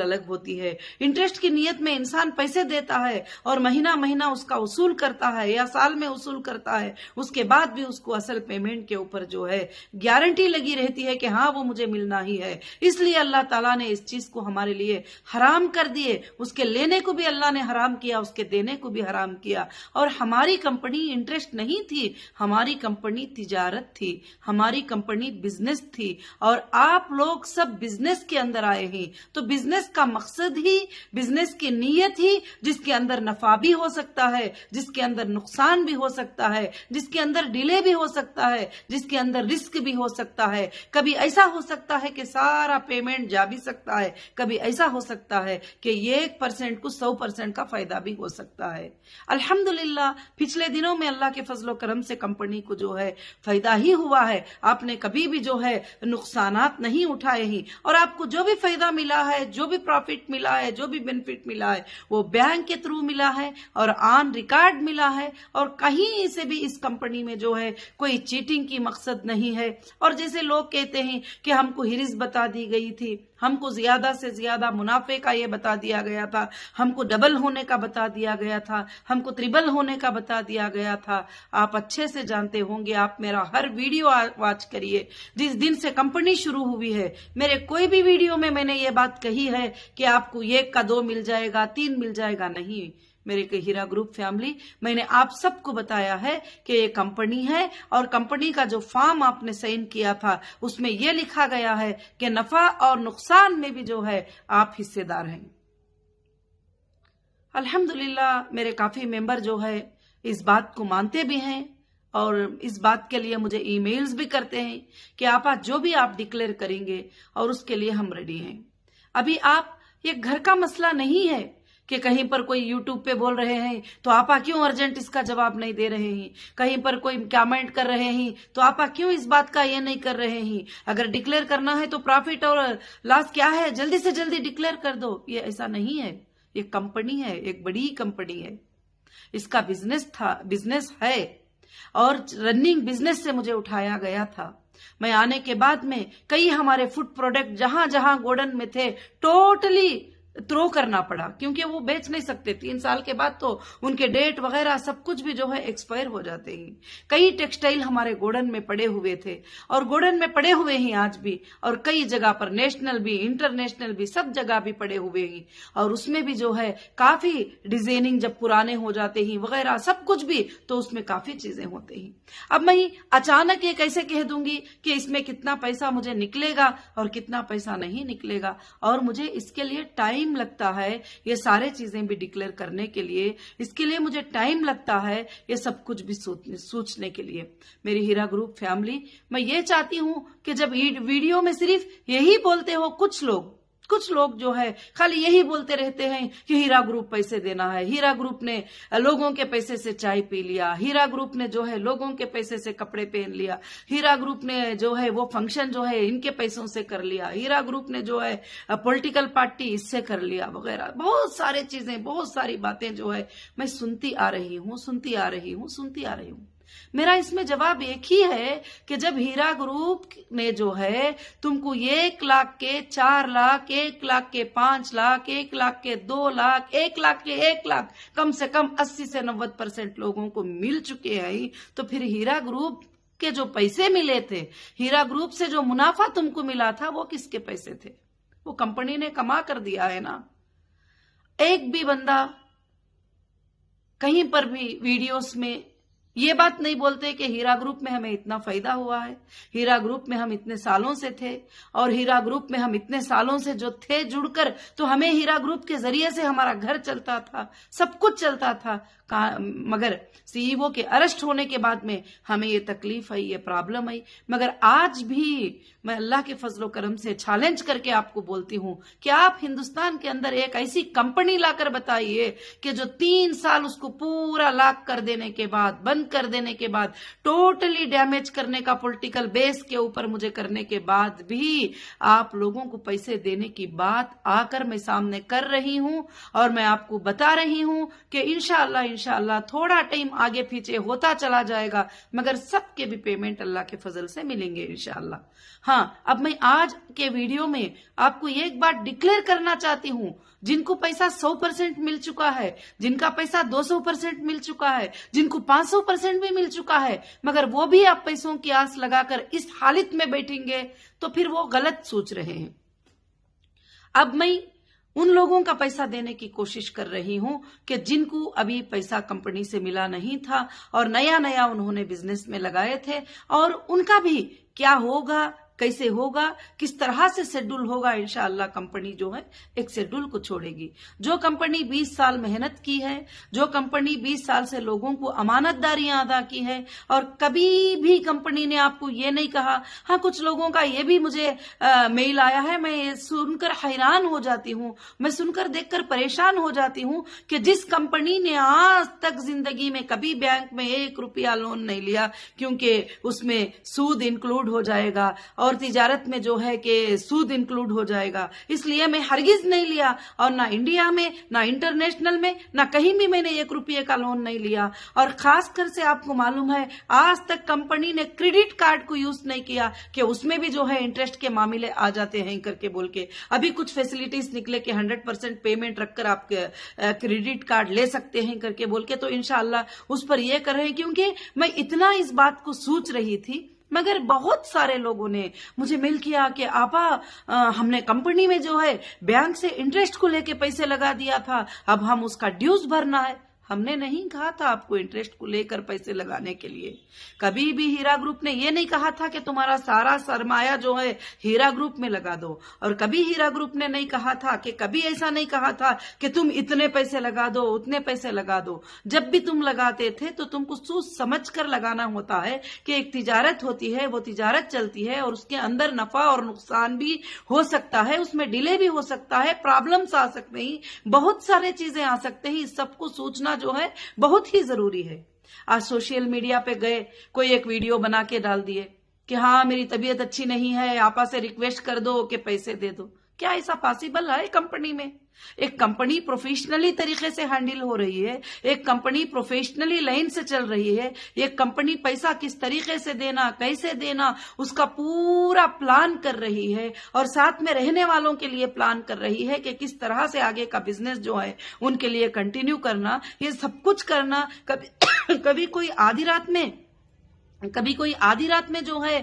अलग होती है। इंटरेस्ट की नीयत में इंसान पैसे देता है और महीना महीना उसका वसूल करता है या साल में वसूल करता है, उसके बाद भी उसको असल पेमेंट के ऊपर जो है गारंटी लगी रहती है कि हाँ वो मुझे मिलना ही है। इसलिए अल्लाह ताला ने इस चीज को हमारे लिए हराम कर दिए। उसके लेने को भी अल्लाह ने हराम किया, उसके देने को भी हराम किया। और हमारी कंपनी इंटरेस्ट नहीं थी, हमारी कंपनी तिजारत थी, हमारी कंपनी बिजनेस थी। और आप लोग सब बिजनेस के अंदर आए हैं, तो बिजनेस का मकसद ही, बिजनेस की नीयत ही, जिसके अंदर नफा भी हो सकता है, जिसके अंदर नुकसान भी हो सकता है, जिसके अंदर डिले भी हो सकता है, जिसके अंदर रिस्क भी हो सकता है। कभी ऐसा हो सकता है कि सारा पेमेंट जा भी सकता है, कभी ऐसा हो सकता है कि 1% को 100% का फायदा भी हो सकता है। अल्हम्दुलिल्लाह पिछले दिनों में अल्लाह के फजलो करम से कंपनी को जो है फायदा ही हुआ है। आपने कभी भी जो है नुकसानात नहीं उठाए ही, और आपको जो भी फायदा मिला है, जो भी प्रॉफिट मिला है, जो भी बेनिफिट मिला है, वो बैंक के थ्रू मिला है और ऑन रिकॉर्ड मिला है। और कहीं से भी इस कंपनी में जो है कोई चीटिंग की मकसद नहीं है। और जैसे लोग कहते हैं कि हमको हिरिस बता दी गई थी, हमको ज्यादा से ज्यादा मुनाफे का ये बता दिया गया था, हमको डबल होने का बता दिया गया था, हमको ट्रिबल होने का बता दिया गया था। आप अच्छे से जानते होंगे, आप मेरा हर वीडियो वॉच करिए। जिस दिन से कंपनी शुरू हुई है, मेरे कोई भी वीडियो में मैंने ये बात कही है कि आपको 1 का 2 मिल जाएगा, 3 मिल जाएगा, नहीं। मेरे हीरा ग्रुप फैमिली, मैंने आप सबको बताया है कि ये कंपनी है और कंपनी का जो फॉर्म आपने साइन किया था उसमें यह लिखा गया है कि नफा और नुकसान में भी जो है आप हिस्सेदार हैं। अल्हम्दुलिल्लाह मेरे काफी मेंबर जो है इस बात को मानते भी हैं और इस बात के लिए मुझे ईमेल्स भी करते हैं कि आपा जो भी आप डिक्लेयर करेंगे और उसके लिए हम रेडी हैं। अभी आप, ये घर का मसला नहीं है कि कहीं पर कोई यूट्यूब पे बोल रहे हैं तो आपा क्यों अर्जेंट इसका जवाब नहीं दे रहे हैं, कहीं पर कोई कमेंट कर रहे हैं तो आपा क्यों इस बात का ये नहीं कर रहे हैं। अगर डिक्लेयर करना है तो प्रॉफिट और लॉस क्या है, जल्दी से जल्दी डिक्लेयर कर दो। ये ऐसा नहीं है, ये कंपनी है, एक बड़ी कंपनी है, इसका बिजनेस है और रनिंग बिजनेस से मुझे उठाया गया था। मैं आने के बाद में कई हमारे फूड प्रोडक्ट जहां जहां गोडाउन में थे टोटली थ्रो करना पड़ा, क्योंकि वो बेच नहीं सकते। 3 साल के बाद तो उनके डेट वगैरह सब कुछ भी जो है एक्सपायर हो जाते हैं। कई टेक्सटाइल हमारे गोडाउन में पड़े हुए थे और गोडाउन में पड़े हुए हैं आज भी, और कई जगह पर नेशनल भी इंटरनेशनल भी सब जगह भी पड़े हुए हैं। और उसमें भी जो है काफी डिजाइनिंग जब पुराने हो जाते हैं वगैरह सब कुछ भी, तो उसमें काफी चीजें होती हैं। अब मैं अचानक ये कैसे कह दूंगी कि इसमें कितना पैसा मुझे निकलेगा और कितना पैसा नहीं निकलेगा, और मुझे इसके लिए टाइम लगता है। ये सारे चीजें भी डिक्लेयर करने के लिए, इसके लिए मुझे टाइम लगता है, ये सब कुछ भी सोचने के लिए। मेरी हीरा ग्रुप फैमिली, मैं ये चाहती हूं कि जब वीडियो में सिर्फ यही बोलते हो कुछ लोग जो है खाली यही बोलते रहते हैं कि हीरा ग्रुप पैसे देना है, हीरा ग्रुप ने लोगों के पैसे से चाय पी लिया, हीरा ग्रुप ने जो है लोगों के पैसे से कपड़े पहन लिया, हीरा ग्रुप ने जो है वो फंक्शन जो है इनके पैसों से कर लिया, हीरा ग्रुप ने जो है पॉलिटिकल पार्टी इससे कर लिया वगैरह। बहुत सारे चीजें, बहुत सारी बातें जो है मैं सुनती आ रही हूँ। मेरा इसमें जवाब एक ही है कि जब हीरा ग्रुप ने जो है तुमको 1 लाख के 4 लाख, 1 लाख के 5 लाख, 1 लाख के 2 लाख, 1 लाख के 1 लाख, कम से कम 80 से 90% लोगों को मिल चुके हैं, तो फिर हीरा ग्रुप के जो पैसे मिले थे, हीरा ग्रुप से जो मुनाफा तुमको मिला था, वो किसके पैसे थे? वो कंपनी ने कमा कर दिया है ना। एक भी बंदा कहीं पर भी वीडियोस में ये बात नहीं बोलते कि हीरा ग्रुप में हमें इतना फायदा हुआ है, हीरा ग्रुप में हम इतने सालों से थे, और हीरा ग्रुप में हम इतने सालों से जो थे जुड़कर, तो हमें हीरा ग्रुप के जरिए से हमारा घर चलता था, सब कुछ चलता था। मगर सीईओ के अरेस्ट होने के बाद में हमें ये तकलीफ आई, ये प्रॉब्लम आई। मगर आज भी मैं अल्लाह के फजलो करम से चैलेंज करके आपको बोलती हूं कि आप हिंदुस्तान के अंदर एक ऐसी कंपनी लाकर बताइए कि जो 3 साल उसको पूरा लॉक कर देने के बाद, बंद बंद कर देने के बाद, टोटली डैमेज करने का पॉलिटिकल बेस के ऊपर मुझे करने के बाद भी आप लोगों को पैसे देने की बात आकर मैं सामने कर रही हूं और मैं आपको बता रही हूं कि इंशाअल्लाह थोड़ा टाइम आगे पीछे होता चला जाएगा, मगर सबके भी पेमेंट अल्लाह के फजल से मिलेंगे इंशाअल्लाह। हाँ, अब मैं आज के वीडियो में आपको एक बात डिक्लेयर करना चाहती हूं, जिनको पैसा 100% मिल चुका है, जिनका पैसा 200% मिल चुका है, जिनको 500% भी मिल चुका है, मगर वो भी आप पैसों की आस लगाकर इस हालत में बैठेंगे तो फिर वो गलत सोच रहे हैं। अब मैं उन लोगों का पैसा देने की कोशिश कर रही हूं कि जिनको अभी पैसा कंपनी से मिला नहीं था और नया नया उन्होंने बिजनेस में लगाए थे, और उनका भी क्या होगा, कैसे होगा, किस तरह से शेड्यूल होगा, इंशाअल्लाह कंपनी जो है एक शेड्यूल को छोड़ेगी। जो कंपनी 20 साल मेहनत की है, जो कंपनी 20 साल से लोगों को अमानतदारियां अदा की है, और कभी भी कंपनी ने आपको ये नहीं कहा, हाँ कुछ लोगों का ये भी मुझे मेल आया है, मैं ये सुनकर हैरान हो जाती हूँ, मैं सुनकर देखकर परेशान हो जाती हूँ कि जिस कंपनी ने आज तक जिंदगी में कभी बैंक में 1 रुपया लोन नहीं लिया, क्योंकि उसमें सूद इंक्लूड हो जाएगा और तिजारत में जो है कि सूद इंक्लूड हो जाएगा, इसलिए मैं हरगिज नहीं लिया, और ना इंडिया में, ना इंटरनेशनल में, ना कहीं भी मैंने 1 रुपये का लोन नहीं लिया। और खासकर से आपको मालूम है आज तक कंपनी ने क्रेडिट कार्ड को यूज नहीं किया कि उसमें भी जो है इंटरेस्ट के मामले आ जाते हैं करके बोल के। अभी कुछ फैसिलिटीज निकले कि 100% पेमेंट रखकर आप क्रेडिट कार्ड ले सकते हैं करके बोल के, तो इंशाअल्लाह उस पर यह कर रहे हैं, क्योंकि मैं इतना इस बात को सोच रही थी, मगर बहुत सारे लोगों ने मुझे मेल किया कि आपा हमने कंपनी में जो है बैंक से इंटरेस्ट को लेके पैसे लगा दिया था, अब हम उसका ड्यूज भरना है। हमने नहीं कहा था आपको इंटरेस्ट को लेकर पैसे लगाने के लिए। कभी भी हीरा ग्रुप ने यह नहीं कहा था कि तुम्हारा सारा सरमाया जो है हीरा ग्रुप में लगा दो, और कभी हीरा ग्रुप ने नहीं कहा था कि, कभी ऐसा नहीं कहा था कि तुम इतने पैसे लगा दो, उतने पैसे लगा दो। जब भी तुम लगाते थे तो तुमको सोच समझ कर लगाना होता है कि एक तिजारत होती है, वो तिजारत चलती है और उसके अंदर नफा और नुकसान भी हो सकता है, उसमें डिले भी हो सकता है, प्रॉब्लम्स आ सकते हैं, बहुत सारे चीजें आ सकते हैं। इस सबको सोचना जो है बहुत ही जरूरी है। आज सोशल मीडिया पे गए, कोई एक वीडियो बना के डाल दिए कि हाँ मेरी तबीयत अच्छी नहीं है, आपा से रिक्वेस्ट कर दो कि पैसे दे दो। क्या ऐसा पॉसिबल है कंपनी में? एक कंपनी प्रोफेशनली तरीके से हैंडल हो रही है, एक कंपनी प्रोफेशनली लाइन से चल रही है, एक कंपनी पैसा किस तरीके से देना, कैसे देना, उसका पूरा प्लान कर रही है, और साथ में रहने वालों के लिए प्लान कर रही है कि किस तरह से आगे का बिजनेस जो है उनके लिए कंटिन्यू करना, ये सब कुछ करना। कभी कोई आधी रात में जो है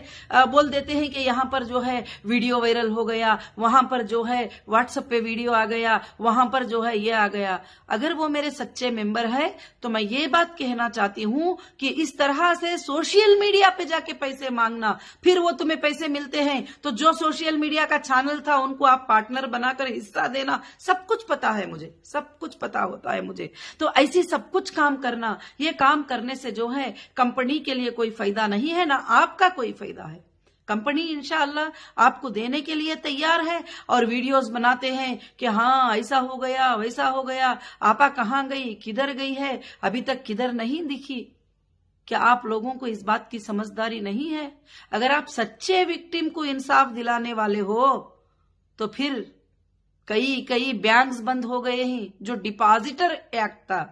बोल देते हैं कि यहाँ पर जो है वीडियो वायरल हो गया, वहां पर जो है व्हाट्सएप पे वीडियो आ गया, वहां पर जो है ये आ गया। अगर वो मेरे सच्चे मेंबर है तो मैं ये बात कहना चाहती हूँ कि इस तरह से सोशल मीडिया पे जाके पैसे मांगना, फिर वो तुम्हें पैसे मिलते हैं तो जो सोशल मीडिया का चैनल था उनको आप पार्टनर बनाकर हिस्सा देना, सब कुछ पता है मुझे, सब कुछ पता होता है मुझे। तो ऐसी सब कुछ काम करना, ये काम करने से जो है कंपनी के लिए कोई फायदा नहीं है, ना आपका कोई फायदा है। कंपनी इंशाअल्लाह आपको देने के लिए तैयार है, और वीडियोस बनाते हैं कि हाँ ऐसा हो गया, वैसा हो गया, आपा कहाँ गई, किधर गई है, अभी तक किधर नहीं दिखी। क्या आप लोगों को इस बात की समझदारी नहीं है? अगर आप सच्चे विक्टिम को इंसाफ दिलाने वाले हो तो फिर कई बैंक्स बंद हो गए हैं, जो डिपॉजिटर एक्ट था,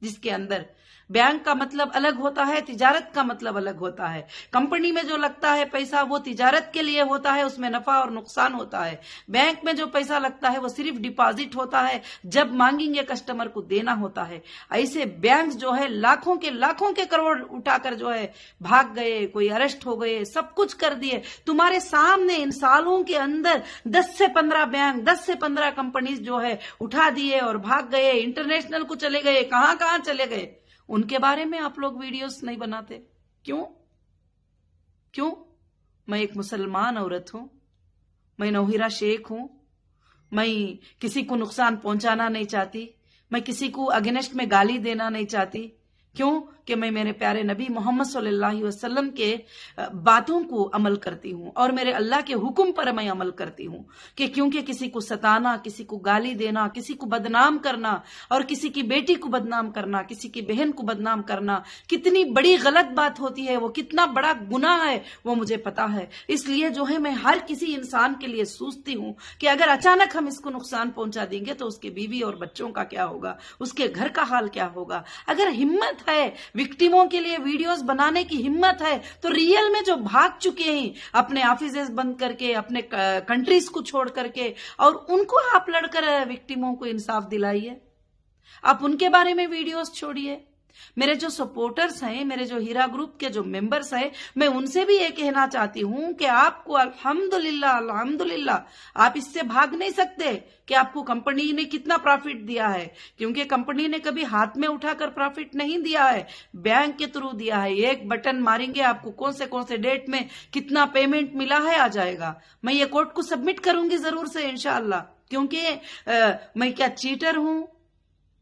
जिसके अंदर बैंक का मतलब अलग होता है, तिजारत का मतलब अलग होता है। कंपनी में जो लगता है पैसा वो तिजारत के लिए होता है, उसमें नफा और नुकसान होता है। बैंक में जो पैसा लगता है वो सिर्फ डिपॉजिट होता है, जब मांगेंगे कस्टमर को देना होता है। ऐसे बैंक जो है लाखों के करोड़ उठाकर जो है भाग गए, कोई अरेस्ट हो गए, सब कुछ कर दिए तुम्हारे सामने। इन सालों के अंदर 10 से 15 बैंक, 10 से 15 कंपनीज जो है उठा दिए और भाग गए, इंटरनेशनल को चले गए, कहां चले गए। उनके बारे में आप लोग वीडियोस नहीं बनाते, क्यों? मैं एक मुसलमान औरत हूं, मैं नौहिरा शेख हूं, मैं किसी को नुकसान पहुंचाना नहीं चाहती, मैं किसी को अगेंस्ट में गाली देना नहीं चाहती। क्यों? कि मैं मेरे प्यारे नबी मोहम्मद सल्लल्लाहु अलैहि वसल्लम के बातों को अमल करती हूँ और मेरे अल्लाह के हुक्म पर मैं अमल करती हूँ। कि क्योंकि किसी को सताना, किसी को गाली देना, किसी को बदनाम करना और किसी की बेटी को बदनाम करना, किसी की बहन को बदनाम करना कितनी बड़ी गलत बात होती है, वो कितना बड़ा गुनाह है, वो मुझे पता है। इसलिए जो है मैं हर किसी इंसान के लिए सोचती हूँ कि अगर अचानक हम इसको नुकसान पहुंचा देंगे तो उसके बीवी और बच्चों का क्या होगा, उसके घर का हाल क्या होगा। अगर हिम्मत है, विक्टिमों के लिए वीडियोस बनाने की हिम्मत है, तो रियल में जो भाग चुके हैं अपने ऑफिसेस बंद करके, अपने कंट्रीज को छोड़ करके, और उनको आप लड़कर विक्टिमों को इंसाफ दिलाइए। आप उनके बारे में वीडियोस छोड़िए। मेरे जो सपोर्टर्स हैं, मेरे जो हीरा ग्रुप के जो मेंबर्स हैं, मैं उनसे भी ये कहना चाहती हूं कि आपको अल्हम्दुलिल्लाह अल्हम्दुलिल्लाह आप इससे भाग नहीं सकते कि आपको कंपनी ने कितना प्रॉफिट दिया है, क्योंकि कंपनी ने कभी हाथ में उठाकर प्रॉफिट नहीं दिया है, बैंक के थ्रू दिया है। एक बटन मारेंगे आपको कौन से डेट में कितना पेमेंट मिला है आ जाएगा। मैं ये कोर्ट को सबमिट करूंगी जरूर से इंशाअल्लाह, क्योंकि मैं क्या चीटर हूं?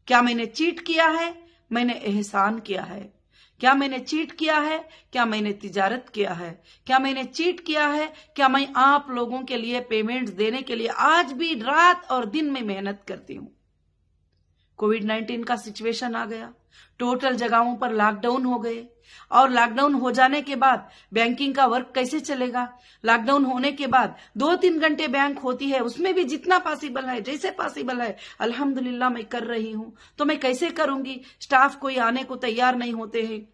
क्या मैंने चीट किया है? मैंने एहसान किया है। क्या मैंने चीट किया है? क्या मैंने तिजारत किया है? क्या मैंने चीट किया है? क्या मैं आप लोगों के लिए पेमेंट्स देने के लिए आज भी रात और दिन में मेहनत करती हूं। कोविड-19 का सिचुएशन आ गया, टोटल जगहों पर लॉकडाउन हो गए, और लॉकडाउन हो जाने के बाद बैंकिंग का वर्क कैसे चलेगा? लॉकडाउन होने के बाद 2-3 घंटे बैंक होती है, उसमें भी जितना पॉसिबल है, जैसे पॉसिबल है अल्हम्दुलिल्लाह मैं कर रही हूं। तो मैं कैसे करूंगी? स्टाफ कोई आने को तैयार नहीं होते हैं,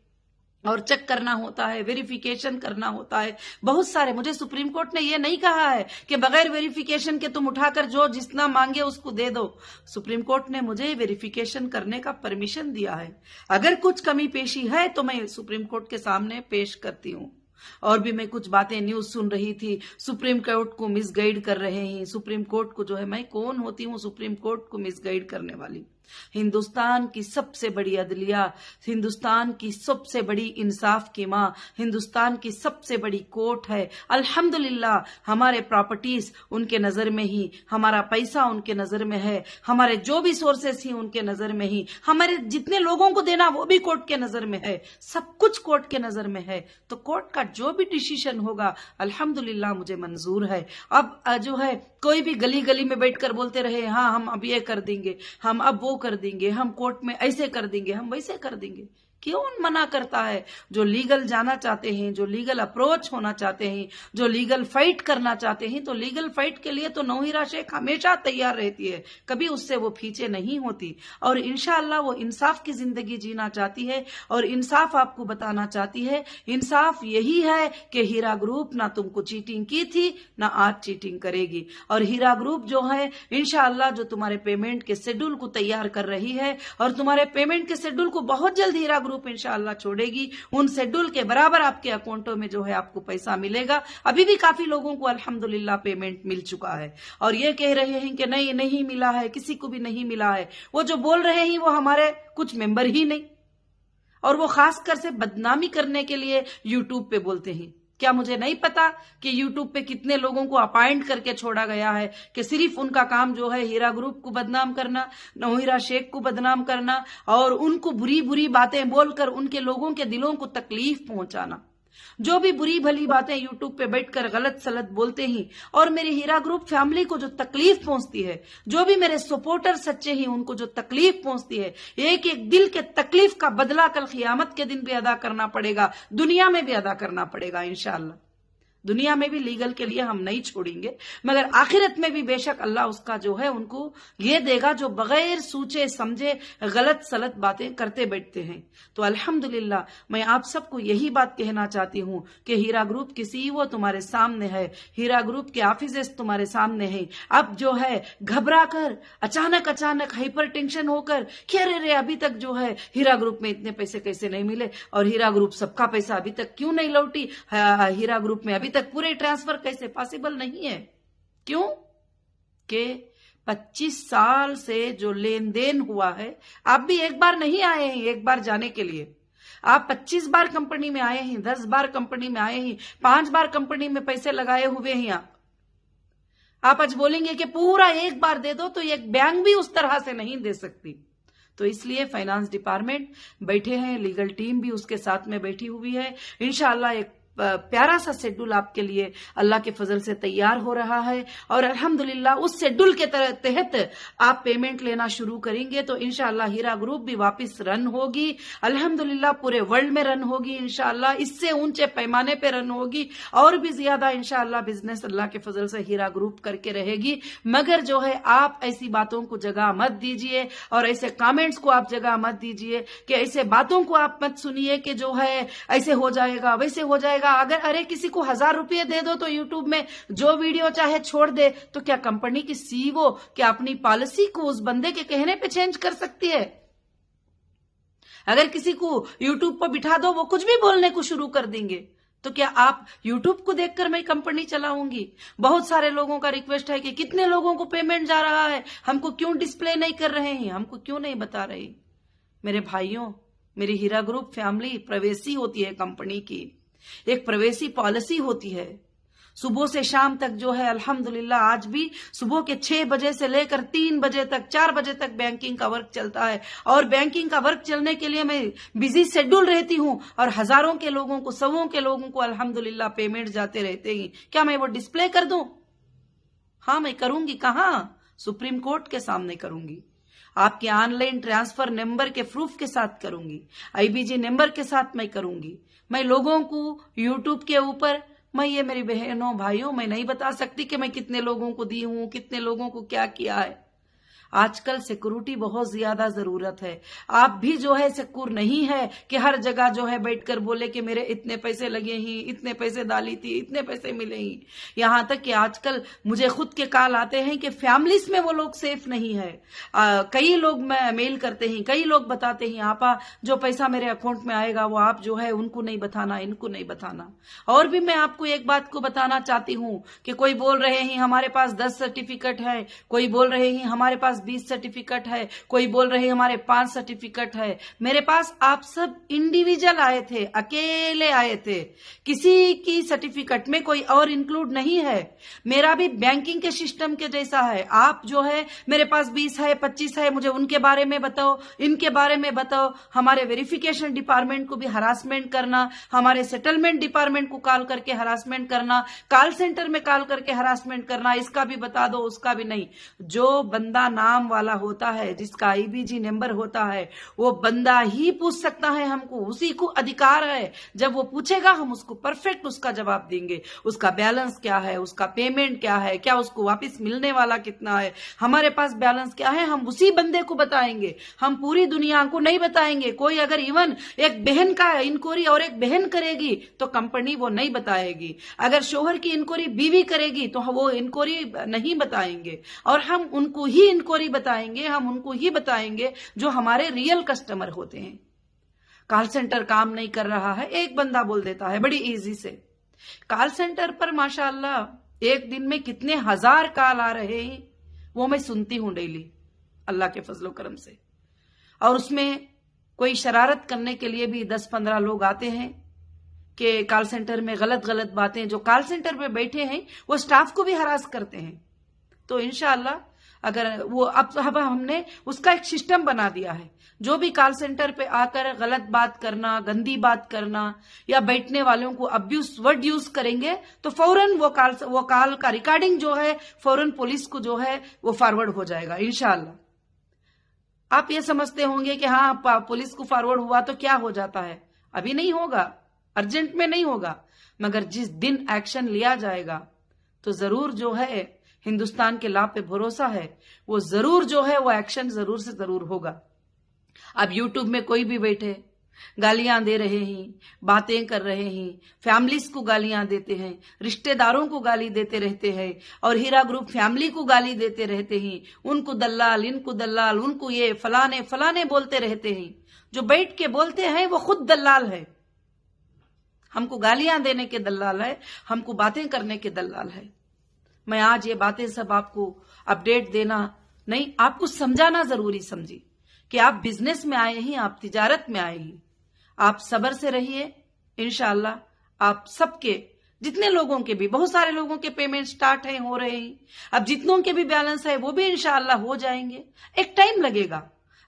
और चेक करना होता है, वेरिफिकेशन करना होता है, बहुत सारे। मुझे सुप्रीम कोर्ट ने ये नहीं कहा है कि बगैर वेरिफिकेशन के तुम उठाकर जो जितना मांगे उसको दे दो। सुप्रीम कोर्ट ने मुझे वेरिफिकेशन करने का परमिशन दिया है। अगर कुछ कमी पेशी है तो मैं सुप्रीम कोर्ट के सामने पेश करती हूँ। और भी मैं कुछ बातें न्यूज सुन रही थी, सुप्रीम कोर्ट को मिसगाइड कर रहे हैं। सुप्रीम कोर्ट को जो है, मैं कौन होती हूँ सुप्रीम कोर्ट को मिसगाइड करने वाली? हिंदुस्तान की सबसे बड़ी अदलिया, हिंदुस्तान की सबसे बड़ी इंसाफ की माँ, हिंदुस्तान की सबसे बड़ी कोर्ट है। अल्हम्दुलिल्लाह हमारे प्रॉपर्टीज उनके नजर में ही, हमारा पैसा उनके नजर में है, हमारे जो भी सोर्सेस ही उनके नजर में ही, हमारे जितने लोगों को देना वो भी कोर्ट के नजर में है, सब कुछ कोर्ट के नजर में है। तो कोर्ट का जो भी डिसीजन होगा अल्हम्दुलिल्लाह मुझे मंजूर है। अब जो है कोई भी गली गली में बैठकर बोलते रहे हाँ हम अब ये कर देंगे, हम अब वो कर देंगे, हम कोर्ट में ऐसे कर देंगे, हम वैसे कर देंगे, क्यों मना करता है? जो लीगल जाना चाहते हैं, जो लीगल अप्रोच होना चाहते हैं, जो लीगल फाइट करना चाहते हैं, तो लीगल फाइट के लिए तो नौहीरा शेख हमेशा तैयार रहती है, कभी उससे वो पीछे नहीं होती। और इंशाअल्लाह वो इंसाफ की जिंदगी जीना चाहती है और इंसाफ आपको बताना चाहती है। इंसाफ यही है कि हीरा ग्रुप ना तुमको चीटिंग की थी, ना आज चीटिंग करेगी। और हीरा ग्रुप जो है इंशाअल्लाह जो तुम्हारे पेमेंट के शेड्यूल को तैयार कर रही है, और तुम्हारे पेमेंट के शेड्यूल को बहुत जल्द हीरा ग्रुप इंशाअल्लाह छोड़ेगी। उन शेड्यूल के बराबर आपके अकाउंटों में जो है आपको पैसा मिलेगा। अभी भी काफी लोगों को अल्हम्दुलिल्लाह पेमेंट मिल चुका है, और ये कह रहे हैं कि नहीं मिला है, किसी को भी नहीं मिला है। वो जो बोल रहे हैं वो हमारे कुछ मेंबर ही नहीं, और वो खासकर से बदनामी करने के लिए यूट्यूब पे बोलते हैं। क्या मुझे नहीं पता कि यूट्यूब पे कितने लोगों को अपॉइंट करके छोड़ा गया है कि सिर्फ उनका काम जो है हीरा ग्रुप को बदनाम करना, नौहीरा शेख को बदनाम करना, और उनको बुरी बुरी बातें बोलकर उनके लोगों के दिलों को तकलीफ पहुंचाना। जो भी बुरी भली बातें यूट्यूब पे बैठकर गलत सलत बोलते हैं, और मेरे हीरा ग्रुप फैमिली को जो तकलीफ पहुंचती है, जो भी मेरे सपोर्टर सच्चे हैं उनको जो तकलीफ पहुंचती है, एक एक दिल के तकलीफ का बदला कल क़ियामत के दिन भी अदा करना पड़ेगा, दुनिया में भी अदा करना पड़ेगा इंशाअल्लाह। दुनिया में भी लीगल के लिए हम नहीं छोड़ेंगे, मगर आखिरत में भी बेशक अल्लाह उसका जो है उनको ये देगा जो बगैर सोचे समझे गलत सलत बातें करते बैठते हैं। तो अल्हम्दुलिल्लाह मैं आप सबको यही बात कहना चाहती हूं कि हीरा ग्रुप की सीईओ तुम्हारे सामने है, हीरा ग्रुप के ऑफिसेस तुम्हारे सामने है। अब जो है घबरा कर अचानक हाइपर टेंशन होकर कि अरे अभी तक जो है हीरा ग्रुप में इतने पैसे कैसे नहीं मिले, और हीरा ग्रुप सबका पैसा अभी तक क्यों नहीं लौटी, हीरा ग्रुप में अभी तक पूरे ट्रांसफर कैसे पॉसिबल नहीं है? क्यों? कि 25 साल से जो लेन देन हुआ है, आप भी एक बार नहीं आए हैं एक बार जाने के लिए, आप 25 बार कंपनी में आए हैं, 10 बार कंपनी में आए हैं, 5 बार कंपनी में पैसे लगाए हुए हैं। आप आज बोलेंगे कि पूरा एक बार दे दो, तो एक बैंक भी उस तरह से नहीं दे सकती। तो इसलिए फाइनेंस डिपार्टमेंट बैठे हैं, लीगल टीम भी उसके साथ में बैठी हुई है। इंशाअल्लाह एक प्यारा सा शेड्यूल आपके लिए अल्लाह के फजल से तैयार हो रहा है और अल्हम्दुलिल्लाह उस शेड्यूल के तहत आप पेमेंट लेना शुरू करेंगे तो इंशाअल्लाह हीरा ग्रुप भी वापस रन होगी। अल्हम्दुलिल्लाह पूरे वर्ल्ड में रन होगी इंशाअल्लाह, इससे ऊंचे पैमाने पे रन होगी और भी ज्यादा इंशाअल्लाह बिजनेस अल्लाह के फजल से हीरा ग्रुप करके रहेगी। मगर जो है आप ऐसी बातों को जगह मत दीजिए और ऐसे कमेंट्स को आप जगह मत दीजिए कि ऐसे बातों को आप मत सुनिए कि जो है ऐसे हो जाएगा वैसे हो जाएगा। अगर अरे किसी को 1000 रुपये दे दो तो यूट्यूब में जो वीडियो चाहे छोड़ दे, तो क्या कंपनी की सीईओ क्या अपनी पॉलिसी को उस बंदे के कहने पे चेंज कर सकती है? अगर किसी को यूट्यूब पर बिठा दो वो कुछ भी बोलने को शुरू कर देंगे, तो क्या आप यूट्यूब को देखकर मैं कंपनी चलाऊंगी? बहुत सारे लोगों का रिक्वेस्ट है कि कितने लोगों को पेमेंट जा रहा है, हमको क्यों डिस्प्ले नहीं कर रहे हैं, हमको क्यों नहीं बता रहे? मेरे भाइयों, मेरी हीरा ग्रुप फैमिली प्रवेशी होती है, कंपनी की एक प्रवेशी पॉलिसी होती है। सुबह से शाम तक जो है अल्हम्दुलिल्लाह आज भी सुबह के 6 बजे से लेकर 3 बजे तक 4 बजे तक बैंकिंग का वर्क चलता है और बैंकिंग का वर्क चलने के लिए मैं बिजी शेड्यूल रहती हूं और हजारों के लोगों को, सौों के लोगों को अल्हम्दुलिल्लाह पेमेंट जाते रहते हैं। क्या मैं वो डिस्प्ले कर दूं? हाँ मैं करूंगी। कहां? सुप्रीम कोर्ट के सामने करूंगी, आपके ऑनलाइन ट्रांसफर नंबर के प्रूफ के साथ करूंगी, आईबीजी नंबर के साथ मैं करूंगी। मैं लोगों को यूट्यूब के ऊपर, मैं ये मेरी बहनों भाइयों मैं नहीं बता सकती कि मैं कितने लोगों को दी हूं, कितने लोगों को क्या किया है। आजकल सिक्योरिटी बहुत ज्यादा जरूरत है। आप भी जो है सिक्योर नहीं है कि हर जगह जो है बैठकर बोले कि मेरे इतने पैसे लगे ही, इतने पैसे डाली थी, इतने पैसे मिले ही। यहां तक कि आजकल मुझे खुद के कॉल आते हैं कि फैमिलीज में वो लोग सेफ नहीं है। कई लोग मेल करते हैं, कई लोग बताते हैं आपा जो पैसा मेरे अकाउंट में आएगा वो आप जो है उनको नहीं बताना, इनको नहीं बताना। और भी मैं आपको एक बात को बताना चाहती हूं कि कोई बोल रहे हैं हमारे पास 10 सर्टिफिकेट है, कोई बोल रहे हैं हमारे पास 20 सर्टिफिकेट है, कोई बोल रहे हमारे 5 सर्टिफिकेट है। मेरे पास आप सब इंडिविजुअल आए थे, अकेले आए थे, किसी की सर्टिफिकेट में कोई और इंक्लूड नहीं है। मेरा भी बैंकिंग के सिस्टम के जैसा है। आप जो है मेरे पास 20 है, 25 है, मुझे उनके बारे में बताओ, इनके बारे में बताओ। हमारे वेरिफिकेशन डिपार्टमेंट को भी हरासमेंट करना, हमारे सेटलमेंट डिपार्टमेंट को कॉल करके हरासमेंट करना, कॉल सेंटर में कॉल करके हरासमेंट करना, इसका भी बता दो, उसका भी नहीं। जो बंदा नाम वाला होता है, जिसका आईबीजी नंबर होता है, वो बंदा ही पूछ सकता है हमको, उसी को अधिकार है। जब वो पूछेगा हम उसको परफेक्ट उसका जवाब देंगे। उसका बैलेंस क्या है, उसका पेमेंट क्या है, क्या उसको वापस मिलने वाला कितना है, हमारे पास बैलेंस क्या है, हम उसी बंदे को बताएंगे। हम पूरी दुनिया को नहीं बताएंगे। कोई अगर इवन एक बहन का इंक्वायरी और एक बहन करेगी तो कंपनी वो नहीं बताएगी। अगर शोहर की इंक्वायरी बीवी करेगी तो वो इंक्वायरी नहीं बताएंगे और हम उनको ही इंक्वायरी बताएंगे, हम उनको ही बताएंगे जो हमारे रियल कस्टमर होते हैं। कॉल सेंटर काम नहीं कर रहा है, एक बंदा बोल देता है बड़ी इजी से। कॉल सेंटर पर माशाअल्लाह एक दिन में कितने हजार कॉल आ रहे हैं वो मैं सुनती हूं डेली, अल्लाह के फजलो करम से। और उसमें कोई शरारत करने के लिए भी 10-15 लोग आते हैं कि कॉल सेंटर में गलत गलत बातें, जो कॉल सेंटर पे बैठे हैं वो स्टाफ को भी हरास करते हैं। तो इंशाअल्लाह अगर वो अब हमने उसका एक सिस्टम बना दिया है, जो भी कॉल सेंटर पे आकर गलत बात करना, गंदी बात करना या बैठने वालों को अब्यूज वर्ड यूज करेंगे तो फौरन वो कॉल का रिकॉर्डिंग जो है फौरन पुलिस को जो है वो फॉरवर्ड हो जाएगा इंशाअल्लाह। आप ये समझते होंगे कि हाँ पुलिस को फॉरवर्ड हुआ तो क्या हो जाता है, अभी नहीं होगा, अर्जेंट में नहीं होगा, मगर जिस दिन एक्शन लिया जाएगा तो जरूर जो है हिंदुस्तान के लॉ पे भरोसा है, वो जरूर जो है वो एक्शन जरूर से जरूर होगा। अब यूट्यूब में कोई भी बैठे गालियां दे रहे हैं, बातें कर रहे हैं, फैमिलीज को गालियां देते हैं, रिश्तेदारों को गाली देते रहते हैं और हीरा ग्रुप फैमिली को गाली देते रहते हैं, उनको दल्लाल, इनको दल्लाल, उनको ये फलाने फलाने बोलते रहते हैं। जो बैठ के बोलते हैं वो खुद दल्लाल है, हमको गालियां देने के दल्लाल है, हमको बातें करने के दल्लाल है। मैं आज ये बातें सब आपको अपडेट देना नहीं, आपको समझाना जरूरी समझी कि आप बिजनेस में आए हैं, आप तिजारत में आए हैं, आप सब्र से रहिए। इंशाअल्लाह आप सबके, जितने लोगों के भी, बहुत सारे लोगों के पेमेंट स्टार्ट है, हो रहे हैं, अब जितनों के भी बैलेंस है वो भी इंशाअल्लाह हो जाएंगे। एक टाइम लगेगा,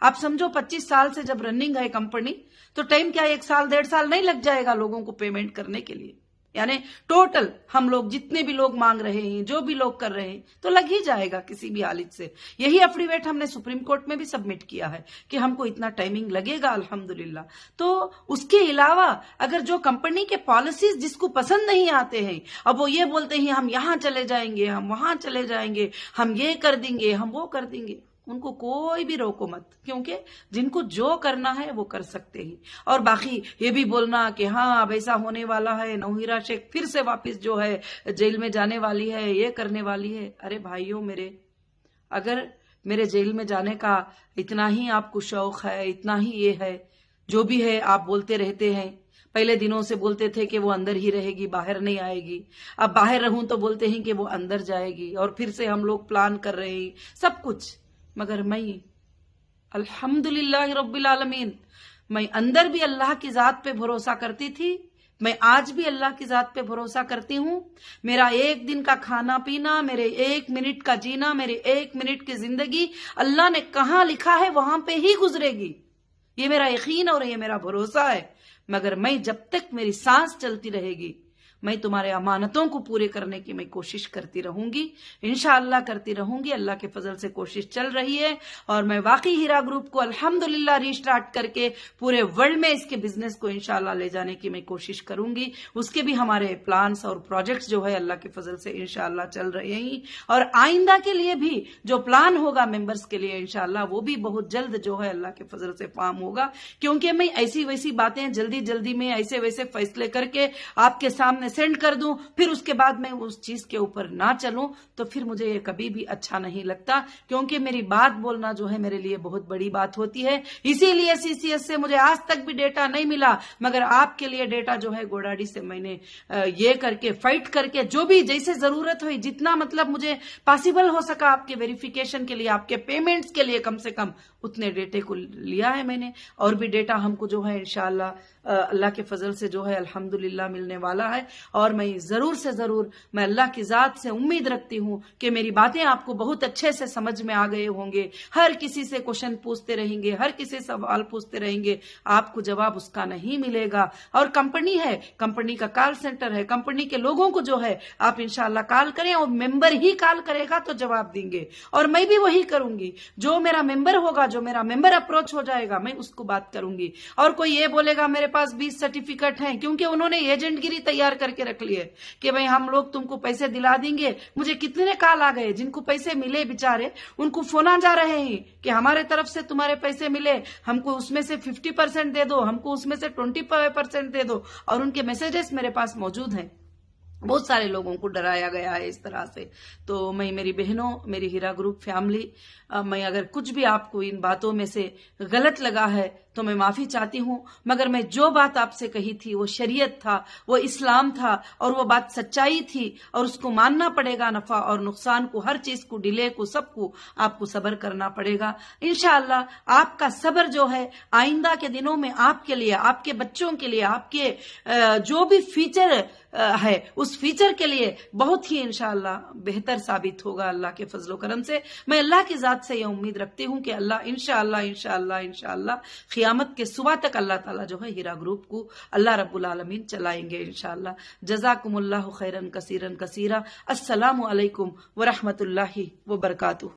आप समझो 25 साल से जब रनिंग है कंपनी, तो टाइम क्या 1 साल 1.5 साल नहीं लग जाएगा लोगों को पेमेंट करने के लिए। यानी टोटल हम लोग जितने भी लोग मांग रहे हैं, जो भी लोग कर रहे हैं, तो लग ही जाएगा किसी भी हालत से। यही एफिडेविट हमने सुप्रीम कोर्ट में भी सबमिट किया है कि हमको इतना टाइमिंग लगेगा अल्हम्दुलिल्लाह। तो उसके अलावा अगर जो कंपनी के पॉलिसीज जिसको पसंद नहीं आते हैं, अब वो ये बोलते हैं हम यहां चले जाएंगे, हम वहां चले जाएंगे, हम ये कर देंगे, हम वो कर देंगे, उनको कोई भी रोको मत, क्योंकि जिनको जो करना है वो कर सकते हैं। और बाकी ये भी बोलना कि हाँ अब ऐसा होने वाला है, नौहीरा शेख फिर से वापस जो है जेल में जाने वाली है, ये करने वाली है। अरे भाइयों मेरे, अगर मेरे जेल में जाने का इतना ही आपको शौक है, इतना ही ये है, जो भी है आप बोलते रहते हैं। पहले दिनों से बोलते थे कि वो अंदर ही रहेगी, बाहर नहीं आएगी। अब बाहर रहूं तो बोलते हैं कि वो अंदर जाएगी, और फिर से हम लोग प्लान कर रहे हैं सब कुछ। मगर मैं अल्हम्दुलिल्लाह रब्बिल आलमीन, मैं अंदर भी अल्लाह की जात पे भरोसा करती थी, मैं आज भी अल्लाह की जात पे भरोसा करती हूँ। मेरा एक दिन का खाना पीना, मेरे 1 मिनट का जीना, मेरे 1 मिनट की जिंदगी अल्लाह ने कहाँ लिखा है वहां पे ही गुजरेगी। ये मेरा यकीन और ये मेरा भरोसा है। मगर मैं जब तक मेरी सांस चलती रहेगी, मैं तुम्हारे अमानतों को पूरे करने की मैं कोशिश करती रहूंगी, इंशाअल्लाह करती रहूंगी। अल्लाह के फजल से कोशिश चल रही है, और मैं वाकई हीरा ग्रुप को अल्हम्दुलिल्लाह रीस्टार्ट करके पूरे वर्ल्ड में इसके बिजनेस को इंशाअल्लाह ले जाने की मैं कोशिश करूंगी। उसके भी हमारे प्लान्स और प्रोजेक्ट्स जो है अल्लाह के फजल से इंशाअल्लाह चल रहे हैं, और आइंदा के लिए भी जो प्लान होगा मेंबर्स के लिए इंशाअल्लाह वो भी बहुत जल्द जो है अल्लाह के फजल से फार्म होगा। क्योंकि मैं ऐसी वैसी बातें जल्दी जल्दी में ऐसे वैसे फैसले करके आपके सामने सेंड कर दूं, फिर उसके बाद मैं उस चीज के ऊपर ना चलूं, तो फिर मुझे ये कभी भी अच्छा नहीं लगता। क्योंकि मेरी बात बोलना जो है मेरे लिए बहुत बड़ी बात होती है। इसीलिए सीसीएस से मुझे आज तक भी डेटा नहीं मिला, मगर आपके लिए डेटा जो है गोडाडी से मैंने ये करके फाइट करके जो भी जैसे जरूरत हुई, जितना मतलब मुझे पॉसिबल हो सका आपके वेरिफिकेशन के लिए, आपके पेमेंट्स के लिए कम से कम उतने डेटे को लिया है मैंने। और भी डेटा हमको जो है इंशाअल्लाह अल्लाह के फजल से जो है अल्हम्दुलिल्लाह मिलने वाला है। और मैं जरूर से जरूर मैं अल्लाह की जात से उम्मीद रखती हूं कि मेरी बातें आपको बहुत अच्छे से समझ में आ गए होंगे। हर किसी से क्वेश्चन पूछते रहेंगे, हर किसी से सवाल पूछते रहेंगे, आपको जवाब उसका नहीं मिलेगा। और कंपनी है, कंपनी का कॉल सेंटर है, कंपनी के लोगों को जो है आप इंशाअल्लाह कॉल करें, और मेंबर ही कॉल करेगा तो जवाब देंगे, और मैं भी वही करूंगी। जो मेरा मेंबर होगा, जो मेरा मेंबर अप्रोच हो जाएगा, मैं उसको बात करूंगी। और कोई ये बोलेगा मेरे पास 20 सर्टिफिकेट हैं, क्योंकि उन्होंने एजेंटगिरी तैयार करके रख ली है कि भाई हम लोग तुमको पैसे दिला देंगे। मुझे कितने कॉल आ गए, जिनको पैसे मिले बेचारे उनको फोन आ जा रहे हैं कि हमारे तरफ से तुम्हारे पैसे मिले, हमको उसमें से 50% दे दो, हमको उसमें से 25% दे दो। और उनके मैसेजेस मेरे पास मौजूद हैं। बहुत सारे लोगों को डराया गया है इस तरह से। तो मैं, मेरी बहनों, मेरी हीरा ग्रुप फैमिली, मैं अगर कुछ भी आपको इन बातों में से गलत लगा है तो मैं माफी चाहती हूं। मगर मैं जो बात आपसे कही थी वो शरीयत था, वो इस्लाम था, और वो बात सच्चाई थी, और उसको मानना पड़ेगा। नफा और नुकसान को, हर चीज को, डिले को, सबको आपको सब्र करना पड़ेगा। इंशाअल्लाह आपका सब्र जो है आइंदा के दिनों में आपके लिए, आपके बच्चों के लिए, आपके जो भी फ्यूचर है उस फ्यूचर के लिए बहुत ही इंशाअल्लाह बेहतर साबित होगा अल्लाह के फजलो करम से। मैं अल्लाह की जात से यह उम्मीद रखती हूं कि अल्लाह इंशाअल्लाह इंशाअल्लाह इंशाअल्लाह क़यामत के सुबह तक अल्लाह ताला जो है हीरा ग्रुप को अल्लाह रब्बुल आलमीन चलाएंगे इंशाअल्लाह। जज़ाकुमुल्लाहु खैरन कसीरन कसीरा। अस्सलामु अलैकुम व रहमतुल्लाहि व बरकातुहू।